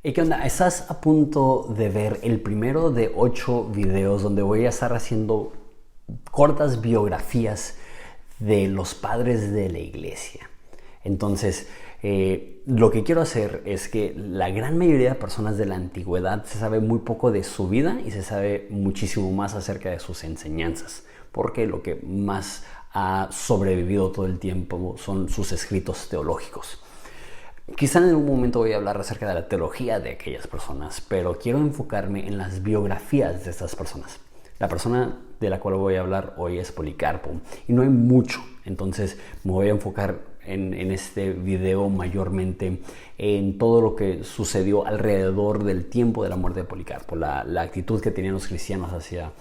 Hey, ¿qué onda? Estás a punto de ver el primero de 8 videos donde voy a estar haciendo cortas biografías de los padres de la iglesia. Entonces, lo que quiero hacer es que la gran mayoría de personas de la antigüedad se sabe muy poco de su vida y se sabe muchísimo más acerca de sus enseñanzas, porque lo que más ha sobrevivido todo el tiempo son sus escritos teológicos. Quizá en algún momento voy a hablar acerca de la teología de aquellas personas, pero quiero enfocarme en las biografías de estas personas. La persona de la cual voy a hablar hoy es Policarpo y no hay mucho, entonces me voy a enfocar en este video mayormente en todo lo que sucedió alrededor del tiempo de la muerte de Policarpo, la actitud que tenían los cristianos hacia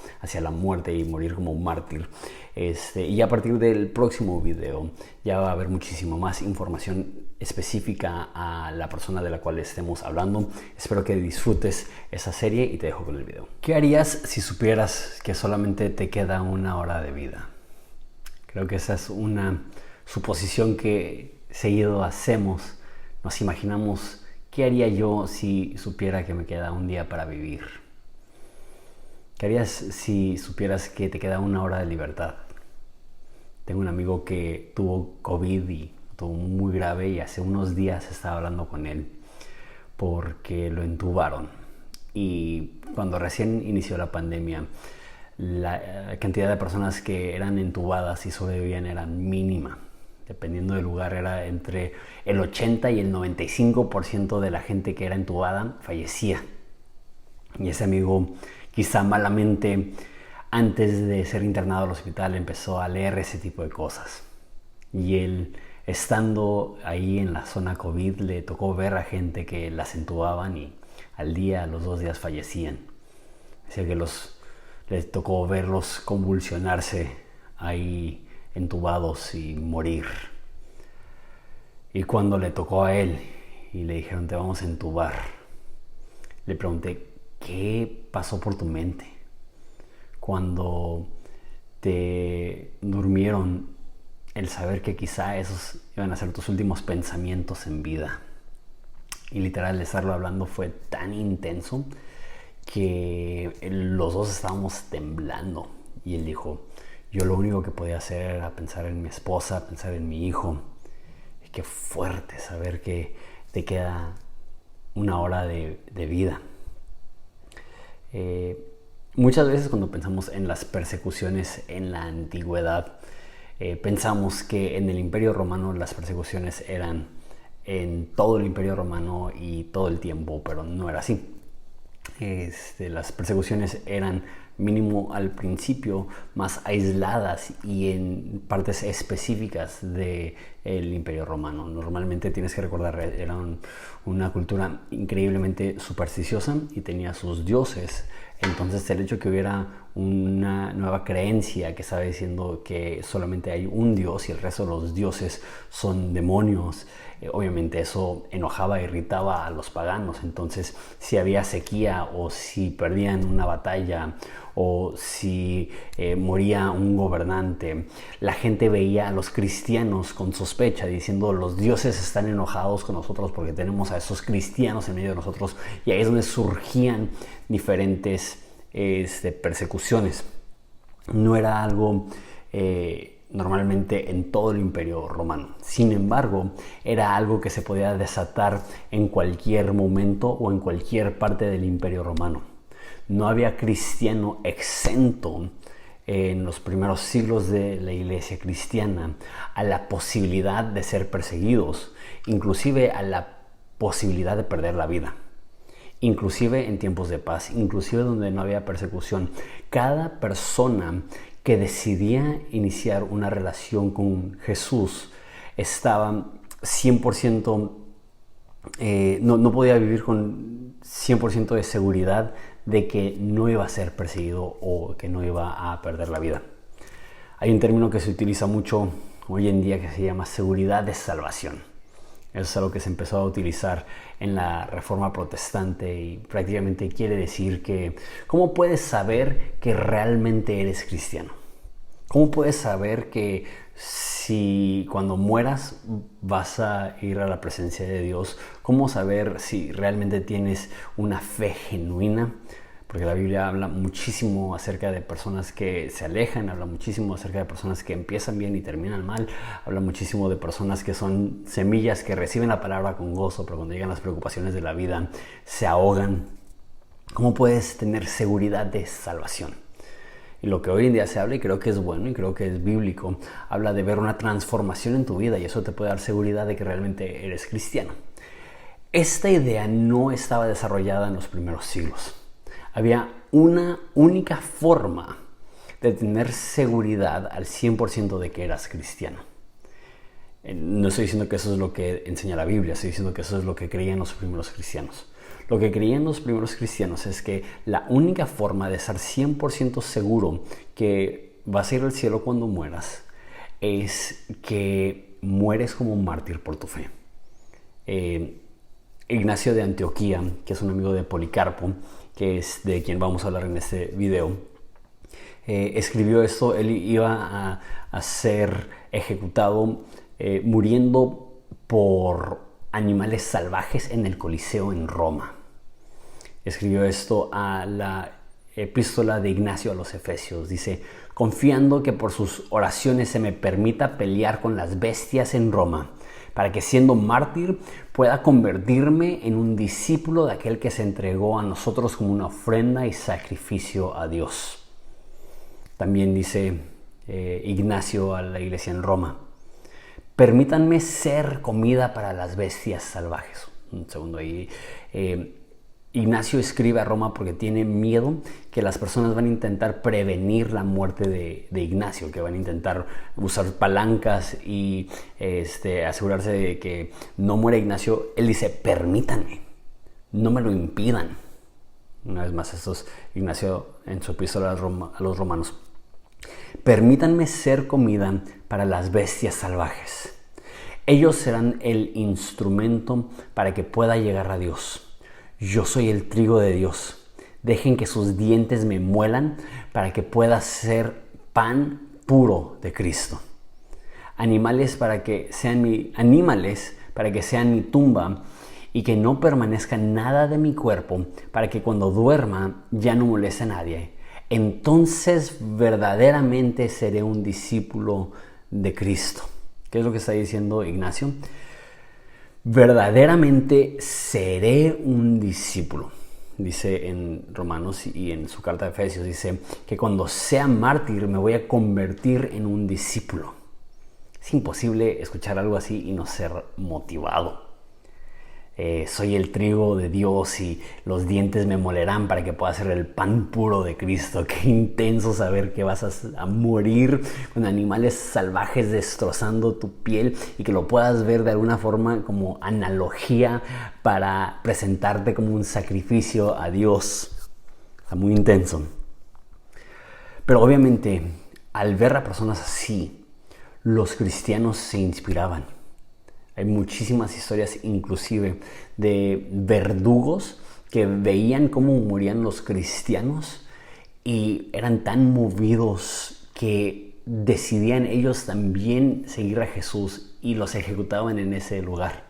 la muerte y morir como un mártir. Y a partir del próximo video ya va a haber muchísimo más información específica a la persona de la cual estemos hablando. Espero que disfrutes esa serie y te dejo con el video. ¿Qué harías si supieras que solamente te queda una hora de vida? Creo que esa es una suposición que seguido hacemos. Nos imaginamos, ¿qué haría yo si supiera que me queda un día para vivir? ¿Qué harías si supieras que te queda una hora de libertad? Tengo un amigo que tuvo COVID y estuvo muy grave y hace unos días estaba hablando con él porque lo entubaron. Y cuando recién inició la pandemia, la cantidad de personas que eran entubadas y sobrevivían era mínima. Dependiendo del lugar, era entre el 80 y el 95% de la gente que era entubada fallecía. Y ese amigo, quizá malamente, antes de ser internado al hospital, empezó a leer ese tipo de cosas. Y él, estando ahí en la zona COVID, le tocó ver a gente que las entubaban y al día, a los 2 días fallecían. Decía que les tocó verlos convulsionarse ahí entubados y morir. Y cuando le tocó a él y le dijeron te vamos a entubar, le pregunté ¿qué pasó por tu mente cuando te durmieron, el saber que quizá esos iban a ser tus últimos pensamientos en vida? Y literal, el estarlo hablando fue tan intenso que los dos estábamos temblando. Y él dijo, yo lo único que podía hacer era pensar en mi esposa, pensar en mi hijo. Y qué fuerte saber que te queda una hora de vida. Muchas veces cuando pensamos en las persecuciones en la antigüedad, pensamos que en el Imperio Romano las persecuciones eran en todo el Imperio Romano y todo el tiempo, pero no era así. Las persecuciones eran mínimo al principio más aisladas y en partes específicas del Imperio Romano. Normalmente tienes que recordar, era una cultura increíblemente supersticiosa y tenía sus dioses. Entonces el hecho de que hubiera una nueva creencia que estaba diciendo que solamente hay un dios y el resto de los dioses son demonios, obviamente eso enojaba e irritaba a los paganos. Entonces si había sequía o si perdían una batalla o si moría un gobernante, la gente veía a los cristianos con sospecha, diciendo los dioses están enojados con nosotros porque tenemos a esos cristianos en medio de nosotros. Y ahí es donde surgían diferentes persecuciones. No era algo normalmente en todo el Imperio Romano. Sin embargo, era algo que se podía desatar en cualquier momento o en cualquier parte del Imperio Romano. No había cristiano exento en los primeros siglos de la iglesia cristiana a la posibilidad de ser perseguidos, inclusive a la posibilidad de perder la vida. Inclusive en tiempos de paz, inclusive donde no había persecución. Cada persona que decidía iniciar una relación con Jesús estaba 100%, no podía vivir con 100% de seguridad de que no iba a ser perseguido o que no iba a perder la vida. Hay un término que se utiliza mucho hoy en día que se llama seguridad de salvación. Eso es algo que se empezó a utilizar en la Reforma Protestante y prácticamente quiere decir que ¿cómo puedes saber que realmente eres cristiano? ¿Cómo puedes saber que si cuando mueras vas a ir a la presencia de Dios? ¿Cómo saber si realmente tienes una fe genuina? Porque la Biblia habla muchísimo acerca de personas que se alejan, habla muchísimo acerca de personas que empiezan bien y terminan mal, habla muchísimo de personas que son semillas que reciben la palabra con gozo, pero cuando llegan las preocupaciones de la vida se ahogan. ¿Cómo puedes tener seguridad de salvación? Y lo que hoy en día se habla, y creo que es bueno y creo que es bíblico, habla de ver una transformación en tu vida, y eso te puede dar seguridad de que realmente eres cristiano. Esta idea no estaba desarrollada en los primeros siglos. Había una única forma de tener seguridad al 100% de que eras cristiano. No estoy diciendo que eso es lo que enseña la Biblia, estoy diciendo que eso es lo que creían los primeros cristianos. Lo que creían los primeros cristianos es que la única forma de estar 100% seguro que vas a ir al cielo cuando mueras es que mueres como un mártir por tu fe. Ignacio de Antioquía, que es un amigo de Policarpo, que es de quien vamos a hablar en este video, escribió esto. Él iba a ser ejecutado muriendo por animales salvajes en el Coliseo en Roma. Escribió esto a la epístola de Ignacio a los Efesios. Dice: confiando que por sus oraciones se me permita pelear con las bestias en Roma, para que siendo mártir pueda convertirme en un discípulo de aquel que se entregó a nosotros como una ofrenda y sacrificio a Dios. También dice Ignacio a la iglesia en Roma: permítanme ser comida para las bestias salvajes. Un segundo ahí. Ignacio escribe a Roma porque tiene miedo que las personas van a intentar prevenir la muerte de Ignacio, que van a intentar usar palancas y asegurarse de que no muera Ignacio. Él dice: permítanme, no me lo impidan. Una vez más, esto es Ignacio en su epístola a los romanos. Permítanme ser comida para las bestias salvajes. Ellos serán el instrumento para que pueda llegar a Dios. Yo soy el trigo de Dios. Dejen que sus dientes me muelan para que pueda ser pan puro de Cristo. Anímales para que sean mi tumba, y que no permanezca nada de mi cuerpo, para que cuando duerma ya no moleste a nadie. Entonces verdaderamente seré un discípulo de Cristo. ¿Qué es lo que está diciendo Ignacio? Verdaderamente seré un discípulo. Dice en Romanos y en su carta de Efesios, dice que cuando sea mártir me voy a convertir en un discípulo. Es imposible escuchar algo así y no ser motivado. Soy el trigo de Dios y los dientes me molerán para que pueda ser el pan puro de Cristo. Qué intenso saber que vas a morir con animales salvajes destrozando tu piel, y que lo puedas ver de alguna forma como analogía para presentarte como un sacrificio a Dios. Está muy intenso. Pero obviamente, al ver a personas así, los cristianos se inspiraban. Hay muchísimas historias, inclusive, de verdugos que veían cómo morían los cristianos y eran tan movidos que decidían ellos también seguir a Jesús y los ejecutaban en ese lugar.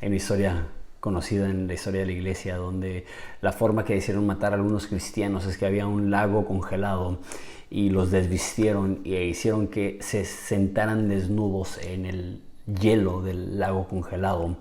Hay una historia conocida en la historia de la iglesia donde la forma que hicieron matar a algunos cristianos es que había un lago congelado y los desvistieron y hicieron que se sentaran desnudos en el hielo del lago congelado,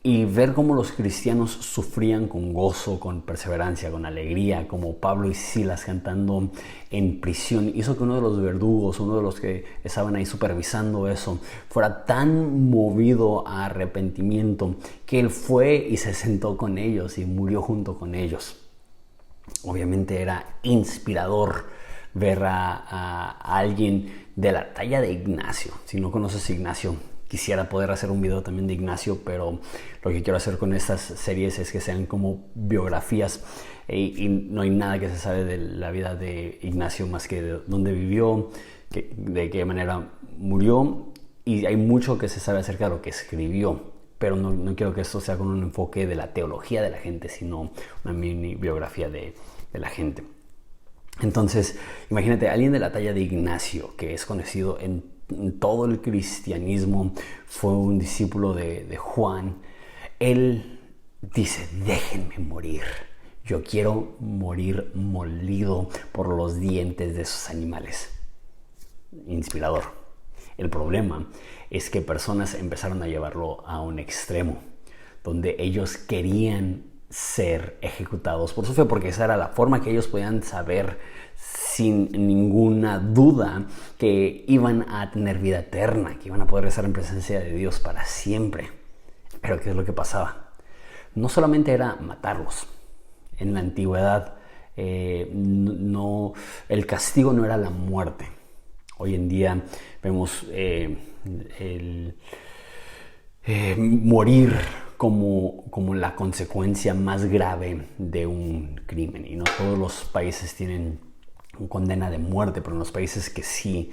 y ver cómo los cristianos sufrían con gozo, con perseverancia, con alegría, como Pablo y Silas cantando en prisión, hizo que uno de los verdugos, uno de los que estaban ahí supervisando eso, fuera tan movido a arrepentimiento que él fue y se sentó con ellos y murió junto con ellos. Obviamente era inspirador ver a alguien de la talla de Ignacio. Si no conoces a Ignacio, quisiera poder hacer un video también de Ignacio, pero lo que quiero hacer con estas series es que sean como biografías, y no hay nada que se sabe de la vida de Ignacio más que de dónde vivió, de qué manera murió, y hay mucho que se sabe acerca de lo que escribió, pero no quiero que esto sea con un enfoque de la teología de la gente, sino una mini biografía de la gente. Entonces, imagínate, alguien de la talla de Ignacio, que es conocido en todo el cristianismo, fue un discípulo de Juan. Él dice: déjenme morir. Yo quiero morir molido por los dientes de esos animales. Inspirador. El problema es que personas empezaron a llevarlo a un extremo, donde ellos querían ser ejecutados por su fe, porque esa era la forma que ellos podían saber sin ninguna duda que iban a tener vida eterna, que iban a poder estar en presencia de Dios para siempre. Pero ¿qué es lo que pasaba? No solamente era matarlos. En la antigüedad el castigo no era la muerte. Hoy en día vemos morir como la consecuencia más grave de un crimen. Y no todos los países tienen condena de muerte, pero en los países que sí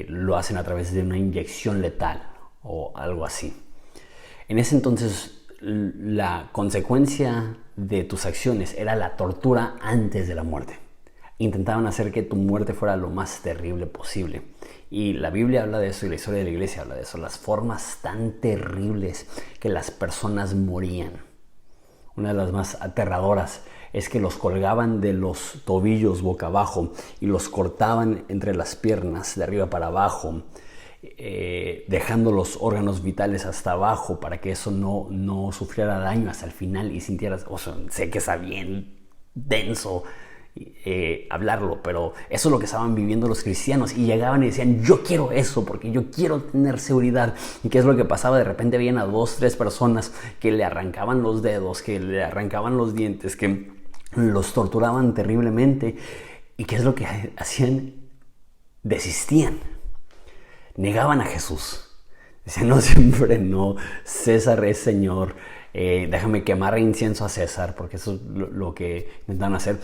lo hacen a través de una inyección letal o algo así. En ese entonces la consecuencia de tus acciones era la tortura antes de la muerte. Intentaban hacer que tu muerte fuera lo más terrible posible. Y la Biblia habla de eso, y la historia de la iglesia habla de eso, las formas tan terribles que las personas morían. Una de las más aterradoras es que los colgaban de los tobillos boca abajo y los cortaban entre las piernas de arriba para abajo, dejando los órganos vitales hasta abajo para que eso no sufriera daño hasta el final y sintieras, sé que está bien denso hablarlo, pero eso es lo que estaban viviendo los cristianos, y llegaban y decían: yo quiero eso porque yo quiero tener seguridad. ¿Y qué es lo que pasaba? De repente veían a 2, 3 personas que le arrancaban los dedos, que le arrancaban los dientes, que los torturaban terriblemente. ¿Y qué es lo que hacían? Desistían. Negaban a Jesús. Decían: no, siempre no, César es Señor, déjame quemar incienso a César, porque eso es lo que intentan hacer.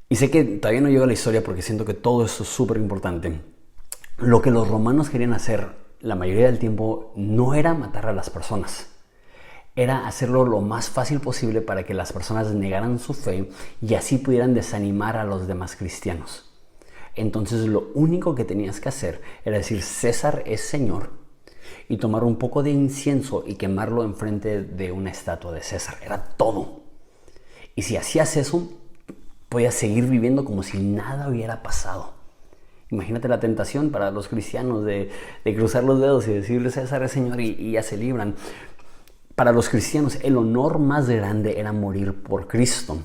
Y sé que todavía no llego a la historia porque siento que todo esto es súper importante. Lo que los romanos querían hacer la mayoría del tiempo no era matar a las personas, era hacerlo lo más fácil posible para que las personas negaran su fe y así pudieran desanimar a los demás cristianos. Entonces lo único que tenías que hacer era decir: César es Señor, y tomar un poco de incienso y quemarlo enfrente de una estatua de César. Era todo. Y si hacías eso, podías seguir viviendo como si nada hubiera pasado. Imagínate la tentación para los cristianos de cruzar los dedos y decirle: César es Señor, y ya se libran. Para los cristianos el honor más grande era morir por Cristo.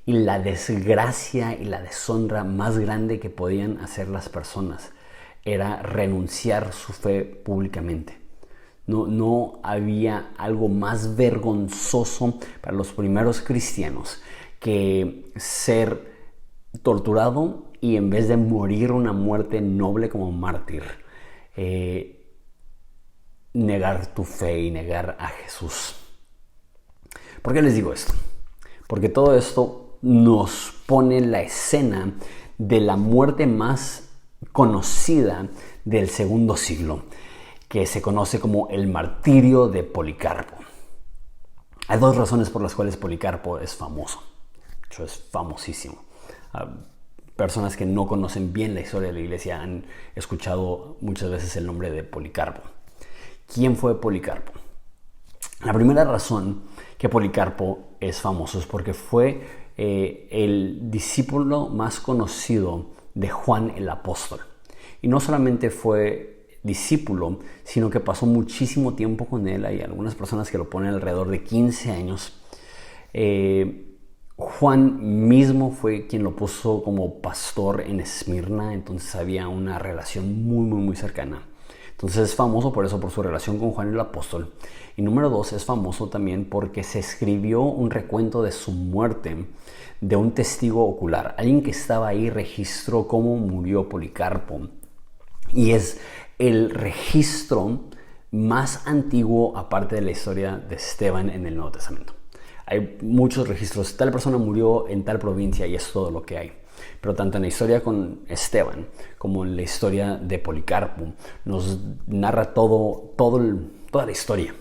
Y la desgracia y la deshonra más grande que podían hacer las personas era renunciar su fe públicamente. No había algo más vergonzoso para los primeros cristianos que ser torturado y, en vez de morir una muerte noble como mártir, negar tu fe y negar a Jesús. ¿Por qué les digo esto? Porque todo esto nos pone la escena de la muerte más conocida del segundo siglo, que se conoce como el martirio de Policarpo. Hay 2 razones por las cuales Policarpo es famoso. De hecho, es famosísimo. Personas que no conocen bien la historia de la iglesia han escuchado muchas veces el nombre de Policarpo. ¿Quién fue Policarpo? La primera razón que Policarpo es famoso es porque fue el discípulo más conocido de Juan el Apóstol. Y no solamente fue discípulo, sino que pasó muchísimo tiempo con él. Hay algunas personas que lo ponen alrededor de 15 años. Juan mismo fue quien lo puso como pastor en Esmirna, entonces había una relación muy, muy, muy cercana. Entonces es famoso por eso, por su relación con Juan el Apóstol. Y número 2, es famoso también porque se escribió un recuento de su muerte de un testigo ocular. Alguien que estaba ahí registró cómo murió Policarpo. Y es el registro más antiguo, aparte de la historia de Esteban, en el Nuevo Testamento. Hay muchos registros. Tal persona murió en tal provincia y es todo lo que hay. Pero tanto en la historia con Esteban como en la historia de Policarpo nos narra toda la historia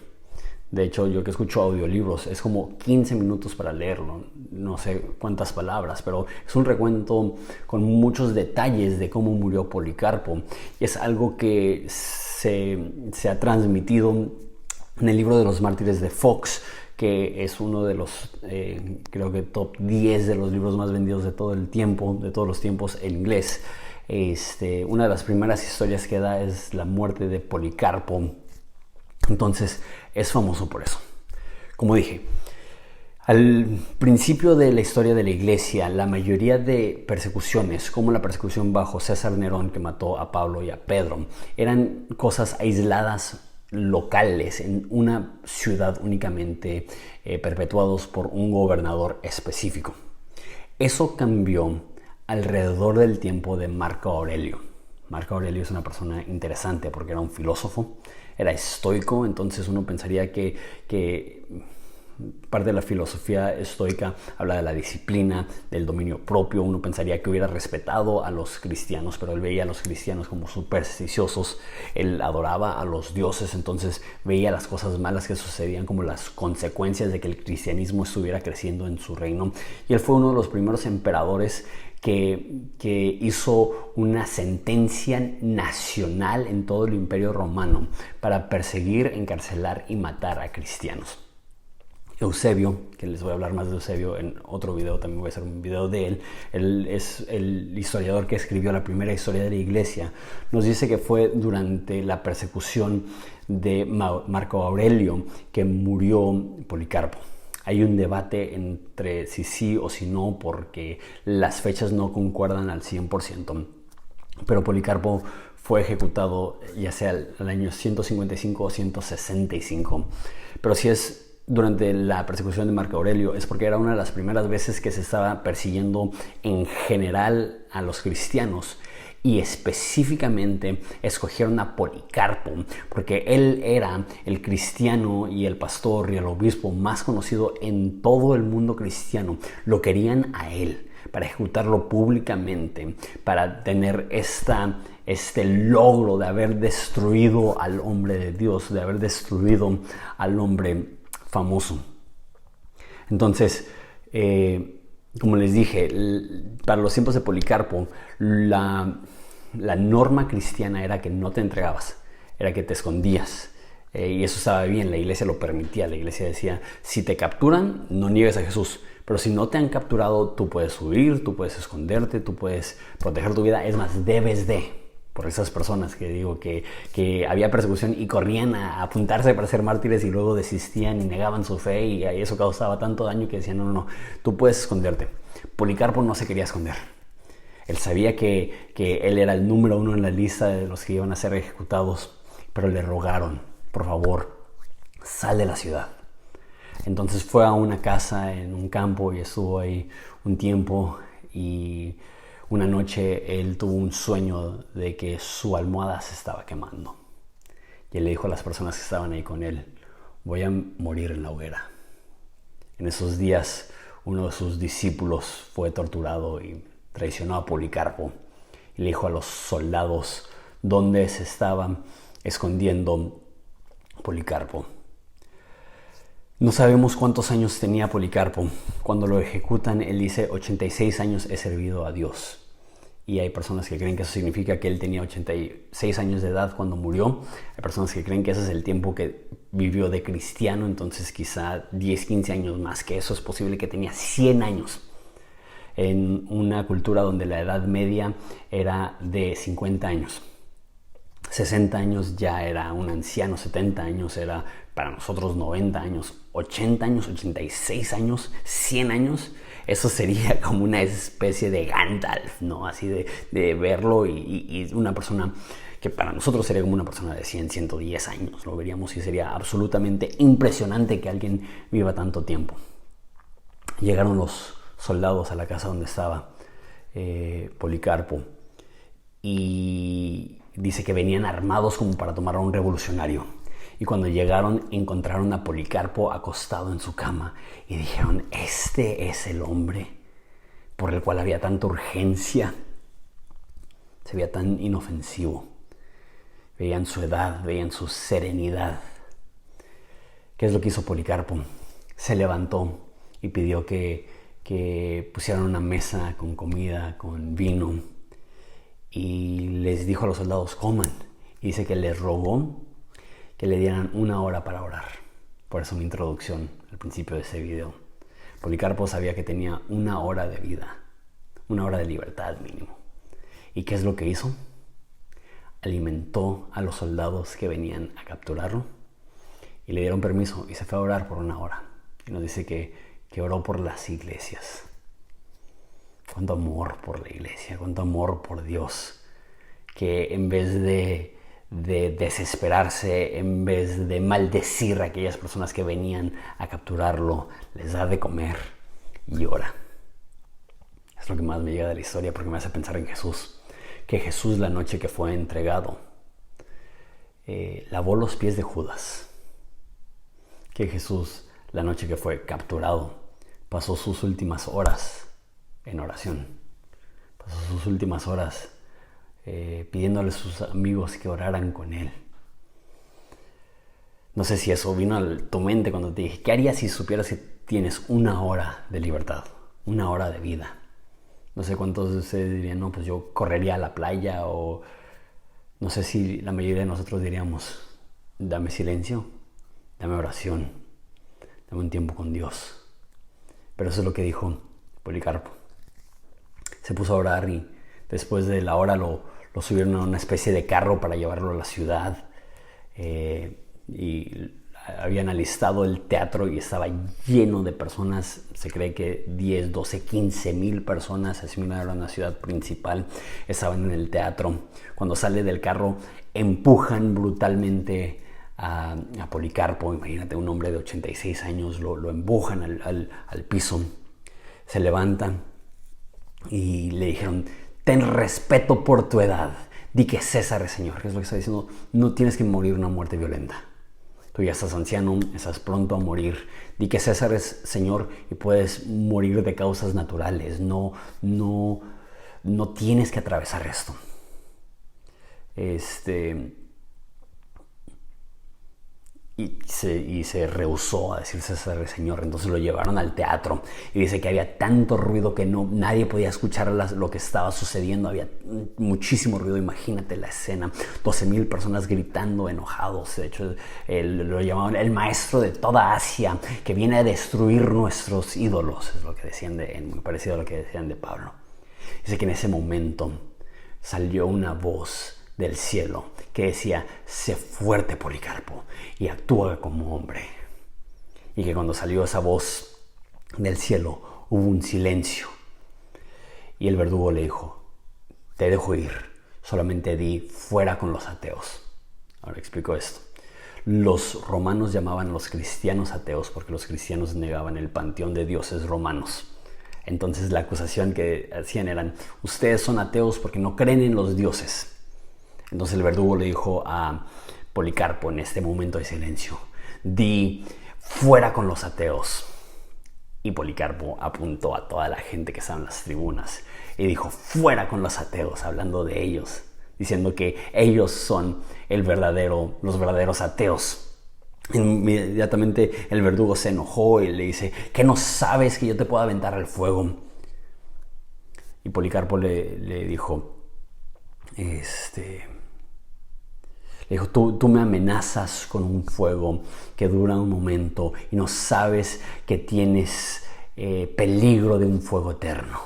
De hecho, yo que escucho audiolibros, es como 15 minutos para leerlo, no sé cuántas palabras, pero es un recuento con muchos detalles de cómo murió Policarpo. Y es algo que se ha transmitido en el libro de los mártires de Fox, que es uno de los, creo que top 10 de los libros más vendidos de todo el tiempo, de todos los tiempos en inglés. Una de las primeras historias que da es la muerte de Policarpo. Entonces es famoso por eso. Como dije, al principio de la historia de la iglesia, la mayoría de persecuciones, como la persecución bajo César Nerón que mató a Pablo y a Pedro, eran cosas aisladas, locales, en una ciudad únicamente, perpetuados por un gobernador específico. Eso cambió alrededor del tiempo de Marco Aurelio. Marco Aurelio es una persona interesante porque era un filósofo, era estoico, entonces uno pensaría que parte de la filosofía estoica habla de la disciplina, del dominio propio. Uno pensaría que hubiera respetado a los cristianos, pero él veía a los cristianos como supersticiosos. Él adoraba a los dioses, entonces veía las cosas malas que sucedían como las consecuencias de que el cristianismo estuviera creciendo en su reino. Y él fue uno de los primeros emperadores que hizo una sentencia nacional en todo el Imperio Romano para perseguir, encarcelar y matar a cristianos. Eusebio, que les voy a hablar más de Eusebio en otro video, también voy a hacer un video de él. Él es el historiador que escribió la primera historia de la iglesia. Nos dice que fue durante la persecución de Marco Aurelio que murió Policarpo. Hay un debate entre si sí o si no, porque las fechas no concuerdan al 100%. Pero Policarpo fue ejecutado ya sea el año 155 o 165. Pero si es durante la persecución de Marco Aurelio, es porque era una de las primeras veces que se estaba persiguiendo en general a los cristianos, y específicamente escogieron a Policarpo porque él era el cristiano y el pastor y el obispo más conocido en todo el mundo cristiano. Lo querían a él para ejecutarlo públicamente, para tener este logro de haber destruido al hombre de Dios, de haber destruido al hombre famoso. Entonces, como les dije, para los tiempos de Policarpo, la norma cristiana era que no te entregabas, era que te escondías. Y eso estaba bien, la iglesia lo permitía. La iglesia decía, si te capturan, no niegues a Jesús. Pero si no te han capturado, tú puedes huir, tú puedes esconderte, tú puedes proteger tu vida. Es más, debes de. Por esas personas que digo que había persecución y corrían a apuntarse para ser mártires y luego desistían y negaban su fe, y eso causaba tanto daño que decían, no, tú puedes esconderte. Policarpo no se quería esconder. Él sabía que él era el número 1 en la lista de los que iban a ser ejecutados, pero le rogaron, por favor, sal de la ciudad. Entonces fue a una casa en un campo y estuvo ahí un tiempo, y una noche él tuvo un sueño de que su almohada se estaba quemando. Y él le dijo a las personas que estaban ahí con él, voy a morir en la hoguera. En esos días uno de sus discípulos fue torturado y traicionó a Policarpo. Y le dijo a los soldados dónde se estaba escondiendo Policarpo. No sabemos cuántos años tenía Policarpo. Cuando lo ejecutan, él dice 86 años he servido a Dios. Y hay personas que creen que eso significa que él tenía 86 años de edad cuando murió. Hay personas que creen que ese es el tiempo que vivió de cristiano, entonces quizá 10, 15 años más que eso. Es posible que tenía 100 años. En una cultura donde la edad media era de 50 años. 60 años ya era un anciano, 70 años era para nosotros 90 años, 80 años, 86 años, 100 años. Eso sería como una especie de Gandalf, ¿no? Así de verlo, y una persona que para nosotros sería como una persona de 100, 110 años. Lo veríamos y sería absolutamente impresionante que alguien viva tanto tiempo. Llegaron los soldados a la casa donde estaba Policarpo, y dice que venían armados como para tomar a un revolucionario. Y cuando llegaron, encontraron a Policarpo acostado en su cama y dijeron, este es el hombre por el cual había tanta urgencia. Se veía tan inofensivo. Veían su edad, veían su serenidad. ¿Qué es lo que hizo Policarpo? Se levantó y pidió que pusieran una mesa con comida, con vino, y les dijo a los soldados: coman. Y dice que les rogó que le dieran 1 hora para orar. Por eso mi introducción al principio de ese video. Policarpo sabía que tenía 1 hora de vida, 1 hora de libertad mínimo. ¿Y qué es lo que hizo? Alimentó a los soldados que venían a capturarlo y le dieron permiso y se fue a orar por 1 hora. Y nos dice que oró por las iglesias. Cuánto amor por la iglesia, cuánto amor por Dios, que en vez de desesperarse, en vez de maldecir a aquellas personas que venían a capturarlo, les da de comer y ora. Es lo que más me llega de la historia, porque me hace pensar en Jesús. Que Jesús, la noche que fue entregado, lavó los pies de Judas. Que Jesús, la noche que fue capturado, pasó sus últimas horas en oración. Pasó sus últimas horas pidiéndole a sus amigos que oraran con él. No sé si eso vino a tu mente cuando te dije: ¿qué harías si supieras que tienes 1 hora de libertad, 1 hora de vida? No sé cuántos de ustedes dirían: no, pues yo correría a la playa. O no sé si la mayoría de nosotros diríamos: dame silencio, dame oración, dame un tiempo con Dios. Pero eso es lo que dijo Policarpo. Se puso a orar y después de la hora lo subieron a una especie de carro para llevarlo a la ciudad. Y habían alistado el teatro y estaba lleno de personas. Se cree que 10, 12, 15 mil personas, así era una ciudad principal, estaban en el teatro. Cuando sale del carro, empujan brutalmente a Policarpo. Imagínate, un hombre de 86 años, lo empujan al piso. Se levantan y le dijeron: ten respeto por tu edad, di que César es Señor. ¿Qué es lo que está diciendo? No tienes que morir una muerte violenta. Tú ya estás anciano, estás pronto a morir. Di que César es Señor y puedes morir de causas naturales. No tienes que atravesar esto. Y se rehusó a decir César es Señor. Entonces lo llevaron al teatro y dice que había tanto ruido que nadie podía escuchar lo que estaba sucediendo. Había muchísimo ruido. Imagínate la escena: 12,000 personas gritando, enojados. De hecho, lo llamaban el maestro de toda Asia, que viene a destruir nuestros ídolos. Es lo que decían muy parecido a lo que decían de Pablo. Dice que en ese momento salió una voz del cielo que decía: sé fuerte, Policarpo, y actúa como hombre. Y que cuando salió esa voz del cielo hubo un silencio y el verdugo le dijo: te dejo ir, solamente di fuera con los ateos. Ahora explico esto. Los romanos llamaban a los cristianos ateos porque los cristianos negaban el panteón de dioses romanos. Entonces la acusación que hacían eran: ustedes son ateos porque no creen en los dioses. Entonces el verdugo le dijo a Policarpo en este momento de silencio: di fuera con los ateos. Y Policarpo apuntó a toda la gente que estaba en las tribunas y dijo: fuera con los ateos, hablando de ellos, diciendo que ellos son los verdaderos ateos. Inmediatamente el verdugo se enojó y le dice: ¿qué no sabes que yo te puedo aventar al fuego? Y Policarpo le dijo: tú me amenazas con un fuego que dura un momento y no sabes que tienes peligro de un fuego eterno.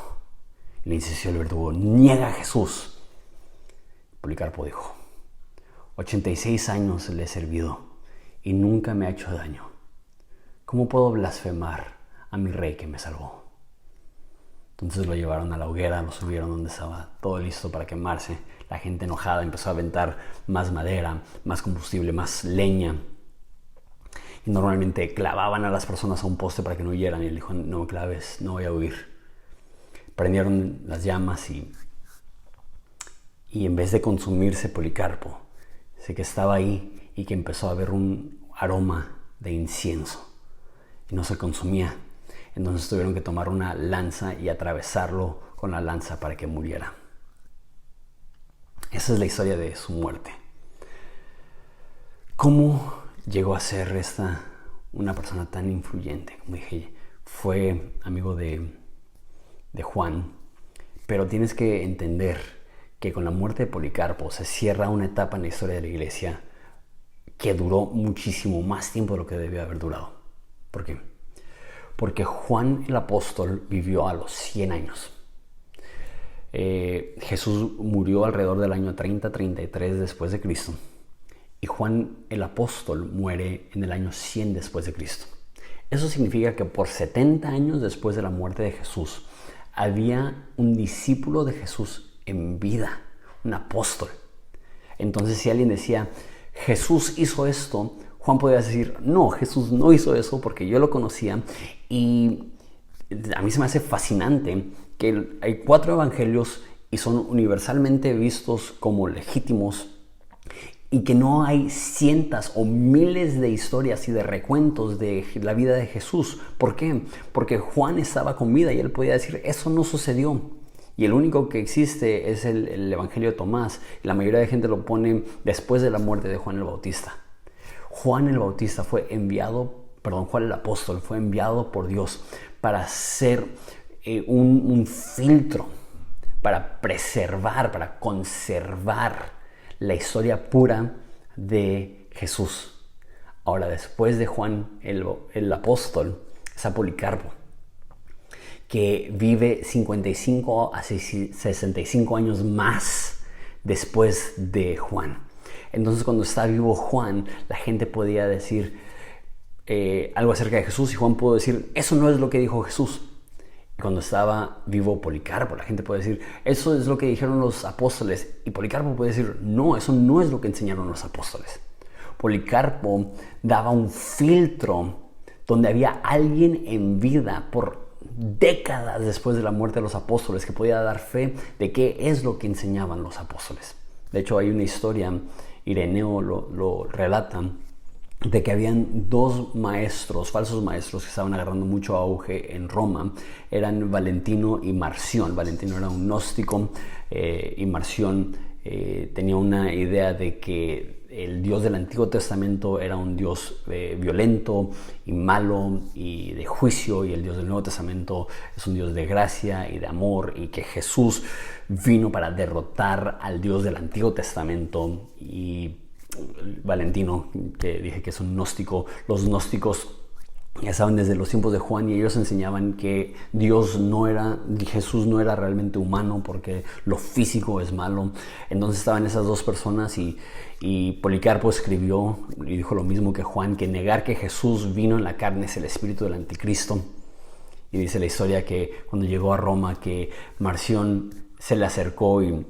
Le insistió el verdugo: niega a Jesús. Policarpo dijo: 86 años le he servido y nunca me ha hecho daño. ¿Cómo puedo blasfemar a mi rey que me salvó? Entonces lo llevaron a la hoguera, lo subieron donde estaba todo listo para quemarse. La gente enojada empezó a aventar más madera, más combustible, más leña. Y normalmente clavaban a las personas a un poste para que no huyeran. Y él dijo: no me claves, no voy a huir. Prendieron las llamas y en vez de consumirse Policarpo, sé que estaba ahí y que empezó a haber un aroma de incienso y no se consumía. Entonces tuvieron que tomar una lanza y atravesarlo con la lanza para que muriera. Esa es la historia de su muerte. ¿Cómo llegó a ser esta una persona tan influyente. Como dije, fue amigo de Juan, pero tienes que entender que con la muerte de Policarpo se cierra una etapa en la historia de la iglesia que duró muchísimo más tiempo de lo que debió haber durado. ¿Por qué? Porque Juan el apóstol vivió a los 100 años. Jesús murió alrededor del año 30-33 después de Cristo. Y Juan el apóstol muere en el año 100 después de Cristo. Eso significa que por 70 años después de la muerte de Jesús, había un discípulo de Jesús en vida, un apóstol. Entonces, si alguien decía, Jesús hizo esto, Juan podía decir, no, Jesús no hizo eso porque yo lo conocía. Y a mí se me hace fascinante que hay 4 evangelios y son universalmente vistos como legítimos, y que no hay cientos o miles de historias y de recuentos de la vida de Jesús. ¿Por qué? Porque Juan estaba con vida y él podía decir, eso no sucedió. Y el único que existe es el Evangelio de Tomás. La mayoría de gente lo pone después de la muerte de Juan el Bautista. Juan el Bautista fue enviado, Juan el apóstol fue enviado por Dios para ser un filtro, para preservar, para conservar la historia pura de Jesús. Ahora, después de Juan el apóstol, está Policarpo, que vive 55 a 65 años más después de Juan. Entonces, cuando está vivo Juan, la gente podía decir algo acerca de Jesús, y Juan pudo decir, eso no es lo que dijo Jesús. Cuando estaba vivo Policarpo, la gente puede decir, eso es lo que dijeron los apóstoles. Y Policarpo puede decir, no, eso no es lo que enseñaron los apóstoles. Policarpo daba un filtro donde había alguien en vida por décadas después de la muerte de los apóstoles que podía dar fe de qué es lo que enseñaban los apóstoles. De hecho, hay una historia, Ireneo lo relata, de que habían 2 maestros, falsos maestros, que estaban agarrando mucho auge en Roma. Eran Valentino y Marción. Valentino era un gnóstico y Marción tenía una idea de que el Dios del Antiguo Testamento era un Dios violento y malo y de juicio, y el Dios del Nuevo Testamento es un Dios de gracia y de amor, y que Jesús vino para derrotar al Dios del Antiguo Testamento. Y Valentino, que dije que es un gnóstico, los gnósticos ya saben desde los tiempos de Juan, y ellos enseñaban que Jesús no era realmente humano porque lo físico es malo. Entonces estaban esas 2 personas, y Policarpo escribió y dijo lo mismo que Juan, que negar que Jesús vino en la carne es el espíritu del anticristo. Y dice la historia que cuando llegó a Roma, que Marción se le acercó y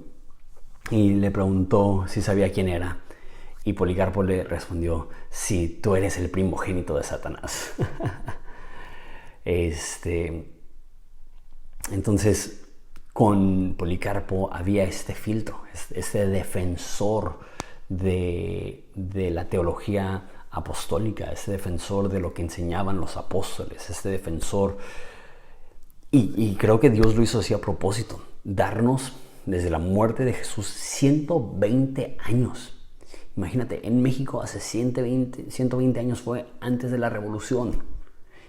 le preguntó si sabía quién era. Y Policarpo le respondió, sí, tú eres el primogénito de Satanás. Entonces, con Policarpo había este filtro, este defensor de la teología apostólica, este defensor de lo que enseñaban los apóstoles, este defensor. Y creo que Dios lo hizo así a propósito, darnos desde la muerte de Jesús 120 años. Imagínate, en México hace 120 años fue antes de la Revolución.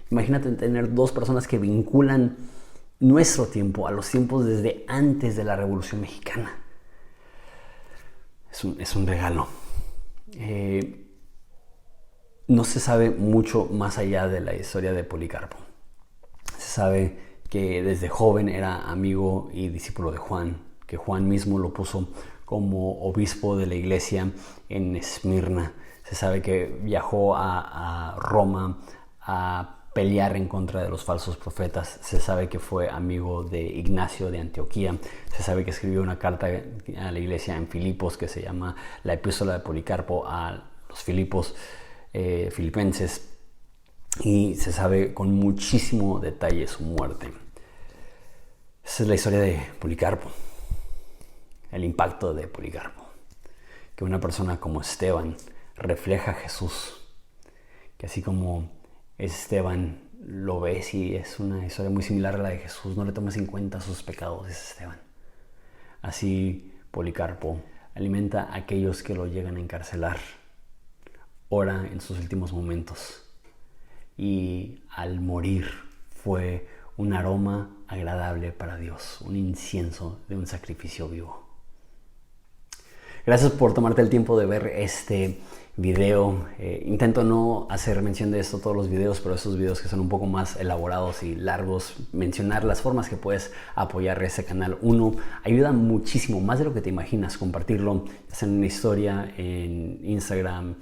Imagínate tener 2 personas que vinculan nuestro tiempo a los tiempos desde antes de la Revolución Mexicana. Es un regalo. No se sabe mucho más allá de la historia de Policarpo. Se sabe que desde joven era amigo y discípulo de Juan, que Juan mismo lo puso como obispo de la iglesia en Esmirna. Se sabe que viajó a Roma a pelear en contra de los falsos profetas. Se sabe que fue amigo de Ignacio de Antioquía. Se sabe que escribió una carta a la iglesia en Filipos que se llama la Epístola de Policarpo a los filipenses. Y se sabe con muchísimo detalle su muerte. Esa es la historia de Policarpo. El impacto de Policarpo, que una persona como Esteban refleja a Jesús, que así como Esteban lo ves y es una historia muy similar a la de Jesús, no le tomes en cuenta sus pecados, es Esteban. Así Policarpo alimenta a aquellos que lo llegan a encarcelar, ora en sus últimos momentos y al morir fue un aroma agradable para Dios, un incienso de un sacrificio vivo. Gracias por tomarte el tiempo de ver este video. Intento no hacer mención de esto todos los videos, pero estos videos que son un poco más elaborados y largos, mencionar las formas que puedes apoyar ese canal. Uno, ayuda muchísimo, más de lo que te imaginas, compartirlo, hacer una historia en Instagram,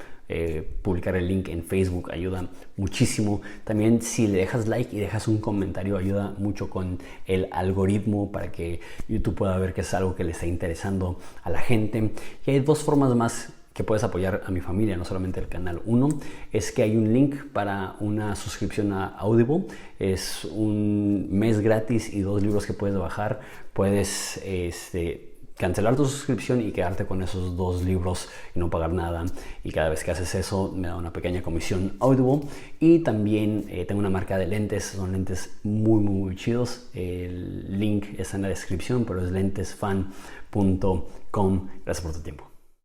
publicar el link en Facebook ayuda muchísimo. También si le dejas like y dejas un comentario ayuda mucho con el algoritmo para que YouTube pueda ver que es algo que le está interesando a la gente. Y hay dos formas más que puedes apoyar a mi familia, no solamente el canal. Uno es que hay un link para una suscripción a Audible. Es un mes gratis y 2 libros que puedes bajar. Puedes cancelar tu suscripción y quedarte con esos 2 libros y no pagar nada. Y cada vez que haces eso me da una pequeña comisión Audible. Y también tengo una marca de lentes. Son lentes muy chidos. El link está en la descripción, pero es lentesfan.com. Gracias por tu tiempo.